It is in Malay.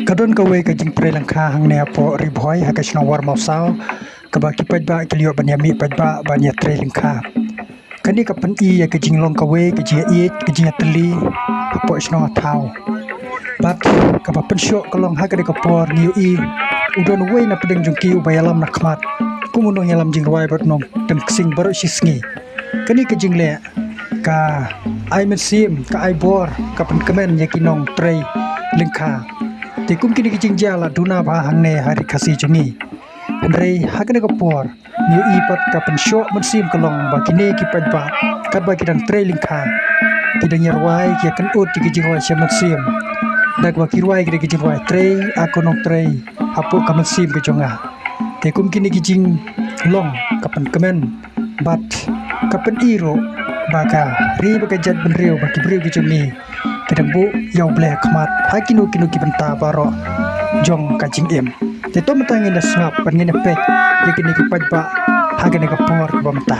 Kadon kawe ka jing pre langka hang ne apo ribhoi ha ka shno war mausau ka ba ki pajba kilio banyami pajba banya tre langka kani ka pan I ya ka jing long kawe ka jing I ka jing teli apo shno thau bat ka ba pen shok ka long ha ka de ka por niu I udon we na pedeng jungki ubayalam na khmat kumunong yalam jing rwai bat nong tem ksing baro shisngi kani ka jing le ka ai men sim ka ai bor ka pen kemen ya kinong tre lengkha ti kum kini kijing jala duna ba hangne hari khasi jungi rei hagne ko por ni I pat ka pen sho men sim kalong ba kini ki pat ba kat ba kidang tre lengkha kidang yarwai ki kan ut ki kijing wa shemen sim dak wa kirwai ki kijing wa tre aku nong tre hapu ka men sim ki jonga ti kum kini kijing long ka pen kemen bat ka pen iro baka ri baka jat ben riu baki briu ki jungi kedang bu yau blek khmat ha kinu ki benta baro jong ka jing em te to matangin na snap pan ngin pek ye kini ki pajba ha kene ka por ba mata